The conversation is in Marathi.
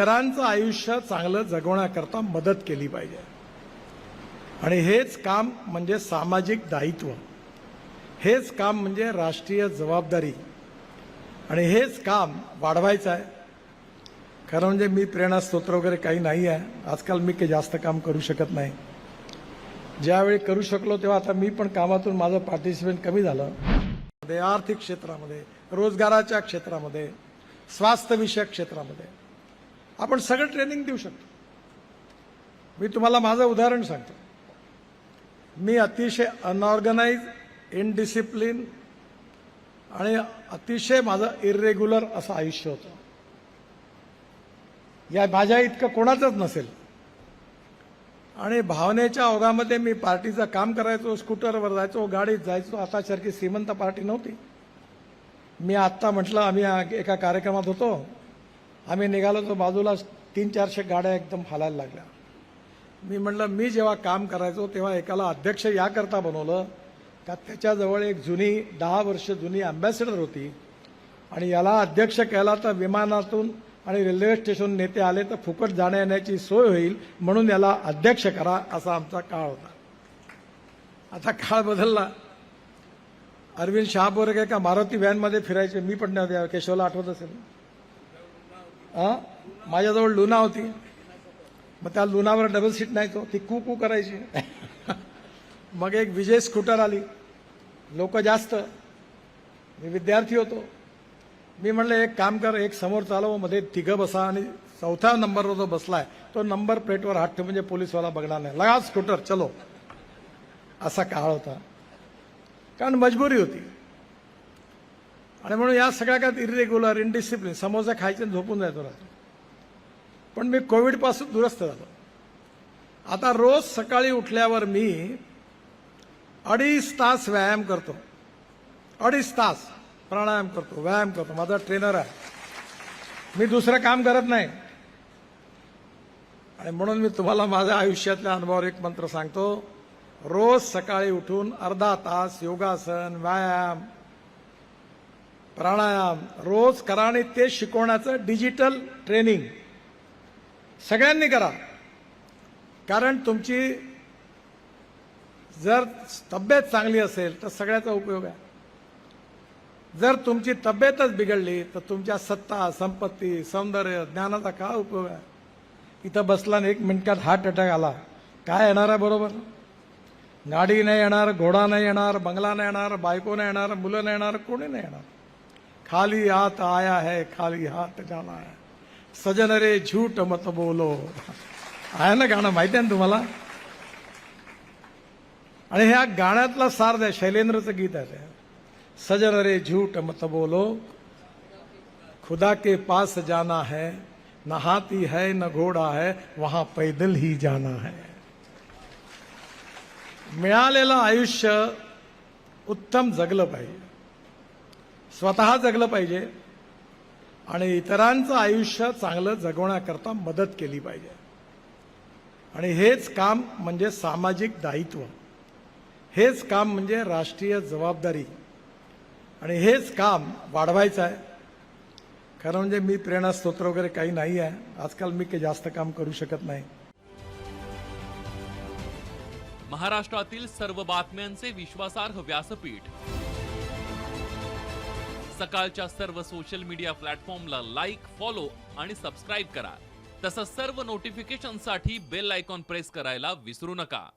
इतरांचं आयुष्य चांगलं जगवण्याकरता मदत केली पाहिजे. आणि हेच काम म्हणजे सामाजिक दायित्व, हेच काम म्हणजे राष्ट्रीय जबाबदारी, आणि हेच काम वाढवायचं आहे. खरं म्हणजे मी प्रेरणास्त्रोत वगैरे काही नाही आहे. आजकाल मी काही जास्त काम करू शकत नाही. ज्यावेळी करू शकलो तेव्हा आता मी पण कामातून माझं पार्टिसिपेट कमी झालं. आर्थिक क्षेत्रामध्ये, रोजगाराच्या क्षेत्रामध्ये, स्वास्थ्यविषयक क्षेत्रामध्ये आपण सगळं ट्रेनिंग देऊ शकतो. मी तुम्हाला माझं उदाहरण सांगतो. मी अतिशय अनऑर्गनाइज, इनडिसिप्लिन आणि अतिशय माझं इरेग्युलर असं आयुष्य होतं. या माझ्या इतकं कोणाचंच नसेल. आणि भावनेच्या ओघामध्ये मी पार्टीचं काम करायचो, स्कूटरवर जायचो, गाडीत जायचो. आतासारखी श्रीमंत पार्टी नव्हती. मी आत्ता म्हटलं, आम्ही एका कार्यक्रमात होतो, आम्ही निघालो तो बाजूला 300-400 गाड्या एकदम हालायला लागल्या. मी म्हटलं, मी जेव्हा काम करायचो तेव्हा एकाला अध्यक्ष याकरता बनवलं का त्याच्याजवळ एक 10 वर्ष जुनी अँबॅसेडर होती, आणि याला अध्यक्ष केला तर विमानातून आणि रेल्वे स्टेशन नेते आले तर फुकट जाण्या येण्याची सोय होईल, म्हणून याला अध्यक्ष करा, असा आमचा काळ होता. आता काळ बदलला. अरविंद शहापूर का मारुती व्हॅनमध्ये फिरायचे. मी पण केशवला आठवत असेल. माझ्याजवळ लुना होती. मग त्या लुनावर डबल सीट नाही, तो ती कू करायची. मग एक विजय स्कूटर आली, लोक जास्त, मी विद्यार्थी होतो. मी म्हणलं, एक काम कर, एक समोर चालव, मध्ये तिघं बसा, आणि 4थ्या नंबरवर जो बसलाय तो नंबर प्लेटवर हात ठेव, म्हणजे पोलीसवाला बघणार नाही, लगा स्कूटर चलो. असा काळ होता, कारण मजबुरी होती. आणि म्हणून या सगळ्या काळात इरेग्युलर, इनडिसिप्लिन, समोसा खायचे आणि झोपून जायचो राहतो. पण मी कोविडपासून दुरुस्त झालो. आता रोज सकाळी उठल्यावर मी 2.5 तास व्यायाम करतो. 2.5 तास प्राणायाम करतो, व्यायाम करतो. माझा ट्रेनर आहे. मी दुसरं काम करत नाही. आणि म्हणून मी तुम्हाला माझ्या आयुष्यातल्या अनुभवावर एक मंत्र सांगतो. रोज सकाळी उठून अर्धा तास योगासन, व्यायाम, प्राणायाम रोज करा. आणि ते शिकवण्याचं डिजिटल ट्रेनिंग सगळ्यांनी करा. कारण तुमची जर तब्येत चांगली असेल तर सगळ्याचा उपयोग आहे. जर तुमची तब्येतच बिघडली तर तुमच्या सत्ता, संपत्ती, सौंदर्य, ज्ञानाचा काय उपयोग आहे. इथं बसला आणि 1 मिनिटात हार्ट अटॅक आला, काय येणार आहे? बरोबर, गाडी नाही येणार, घोडा नाही येणार, बंगला नाही येणार, बायको नाही येणार, मुलं नाही येणार, कोणी नाही येणार. खाली हाथ आया है, खाली हाथ जाना है, सजन रे झूठ मत बोलो, आहे ना गाणं, माहिती आहे ना तुम्हाला. आणि ह्या गाण्यातला सार द्या, शैलेंद्रचं गीत आहे ते. सजन रे झूठ मत बोलो, खुदा के पास जाना है, न हाथी है न घोडा है, वहां पैदल ही जाना है. मिळालेलं आयुष्य उत्तम जगलं पाहिजे, स्वतः जगलं पाहिजे, आणि इतरांचं आयुष्य चांगलं जगवण्याकरता मदत केली पाहिजे. आणि हेच काम म्हणजे सामाजिक दायित्व, हेच काम म्हणजे राष्ट्रीय जबाबदारी, आणि हेच काम वाढवायचं आहे. खरं म्हणजे मी प्रेरणास्त्रोत वगैरे काही नाही आहे. आजकाल मी काही जास्त काम करू शकत नाही. महाराष्ट्रातील सर्व बातम्यांचे विश्वासार्ह व्यासपीठ, सकाळच्या सर्व सोशल मीडिया प्लॅटफॉर्मला लाईक, फॉलो आणि सबस्क्राईब करा. तसंच सर्व नोटिफिकेशनसाठी बेल आयकॉन प्रेस करायला विसरू नका.